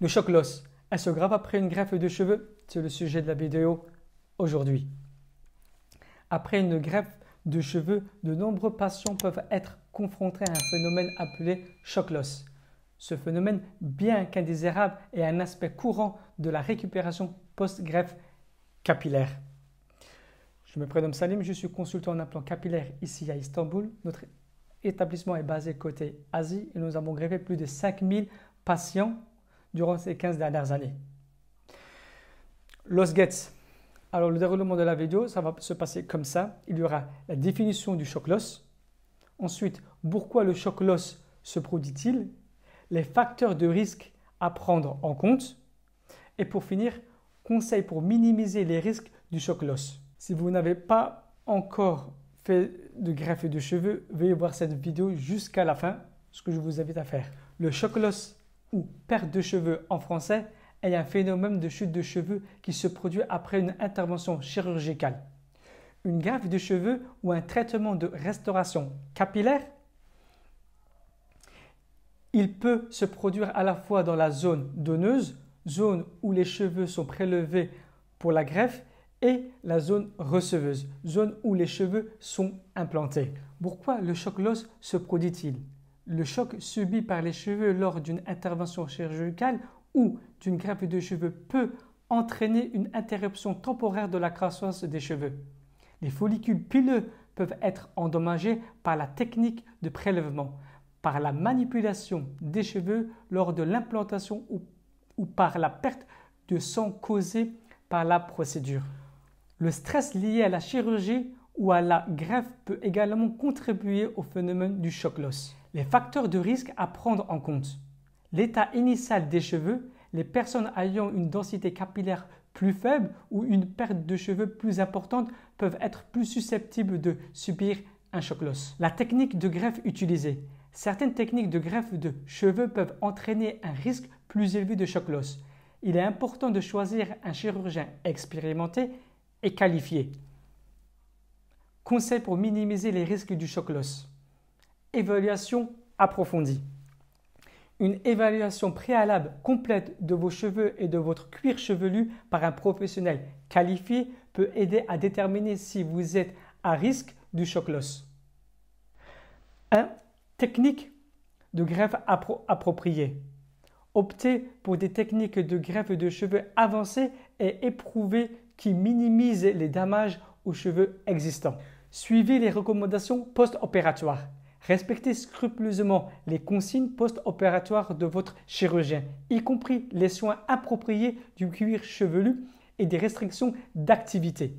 Le choc l'os, elle se grave après une greffe de cheveux? C'est le sujet de la vidéo aujourd'hui. Après une greffe de cheveux, de nombreux patients peuvent être confrontés à un phénomène appelé choc l'os. Ce phénomène, bien qu'indésirable, est un aspect courant de la récupération post-greffe capillaire. Je me prénomme Salim, je suis consultant en implant capillaire ici à Istanbul. Notre établissement est basé côté Asie et nous avons greffé plus de 5000 patients durant ces 15 dernières années. L'os gets. Alors le déroulement de la vidéo, ça va se passer comme ça. Il y aura la définition du choc l'os. Ensuite, pourquoi le choc l'os se produit-il? Les facteurs de risque à prendre en compte. Et pour finir, conseils pour minimiser les risques du choc l'os. Si vous n'avez pas encore fait de greffe de cheveux, veuillez voir cette vidéo jusqu'à la fin, ce que je vous invite à faire. Le choc l'os ou perte de cheveux en français est un phénomène de chute de cheveux qui se produit après une intervention chirurgicale. Une greffe de cheveux ou un traitement de restauration capillaire, il peut se produire à la fois dans la zone donneuse, zone où les cheveux sont prélevés pour la greffe, et la zone receveuse, zone où les cheveux sont implantés. Pourquoi le choc l'os se produit-il? Le choc subi par les cheveux lors d'une intervention chirurgicale ou d'une greffe de cheveux peut entraîner une interruption temporaire de la croissance des cheveux. Les follicules pileux peuvent être endommagés par la technique de prélèvement, par la manipulation des cheveux lors de l'implantation ou par la perte de sang causée par la procédure. Le stress lié à la chirurgie ou à la greffe peut également contribuer au phénomène du choc l'os. Les facteurs de risque à prendre en compte. L'état initial des cheveux, les personnes ayant une densité capillaire plus faible ou une perte de cheveux plus importante peuvent être plus susceptibles de subir un choc l'os. La technique de greffe utilisée. Certaines techniques de greffe de cheveux peuvent entraîner un risque plus élevé de choc l'os. Il est important de choisir un chirurgien expérimenté et qualifié. Conseils pour minimiser les risques du choc l'os. Évaluation approfondie. Une évaluation préalable complète de vos cheveux et de votre cuir chevelu par un professionnel qualifié peut aider à déterminer si vous êtes à risque du choc l'os. 1. Technique de greffe appropriée. Optez pour des techniques de greffe de cheveux avancées et éprouvées qui minimisent les dommages aux cheveux existants. Suivez les recommandations post-opératoires. Respectez scrupuleusement les consignes post-opératoires de votre chirurgien, y compris les soins appropriés du cuir chevelu et des restrictions d'activité.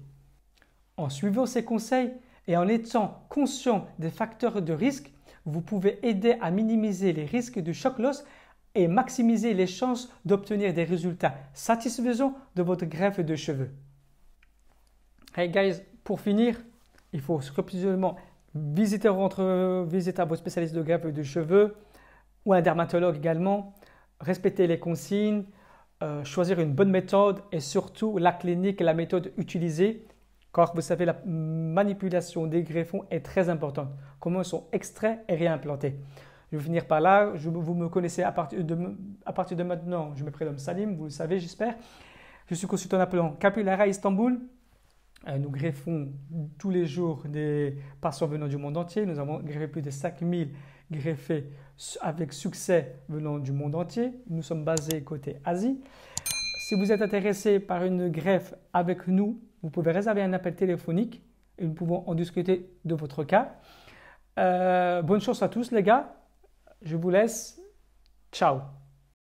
En suivant ces conseils et en étant conscient des facteurs de risque, vous pouvez aider à minimiser les risques du choc l'os et maximiser les chances d'obtenir des résultats satisfaisants de votre greffe de cheveux. Hey guys, pour finir, il faut scrupuleusement visiter à vos spécialistes de greffe de cheveux ou un dermatologue également, respecter les consignes, choisir une bonne méthode et surtout la clinique et la méthode utilisée, car vous savez, la manipulation des greffons est très importante. Comment ils sont extraits et réimplantés. Je vais finir par là. Vous me connaissez à partir de maintenant. Je me prénomme Salim, vous le savez, j'espère. Je suis consultant en implant capillaire à Istanbul. Nous greffons tous les jours des patients venant du monde entier. Nous avons greffé plus de 5000 greffés avec succès venant du monde entier. Nous sommes basés côté Asie. Si vous êtes intéressé par une greffe avec nous, vous pouvez réserver un appel téléphonique et nous pouvons en discuter de votre cas. Bonne chance à tous les gars. Je vous laisse. Ciao.